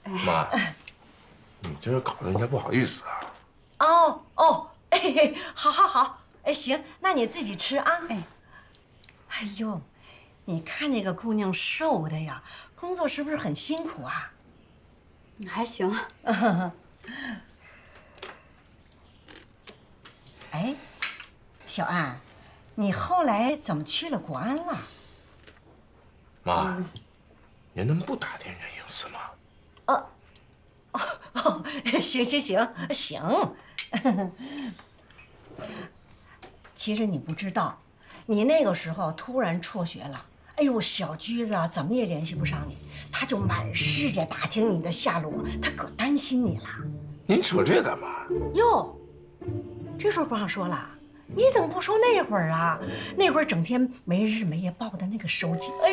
妈，你这搞得人家不好意思啊。哦哦，哎，好好好，哎，行，那你自己吃啊。哎呦，你看那个姑娘瘦的呀，工作是不是很辛苦啊？还行。哎，小安，你后来怎么去了国安了？妈，您能不打听人隐私吗？哦，行行行行。其实你不知道，你那个时候突然辍学了，哎呦，小居子啊，怎么也联系不上你，他就满世界打听你的下落，他可担心你了。您扯这干嘛？哟，这时候不让说了，你怎么不说那会儿啊？那会儿整天没日没夜抱的那个手机，哎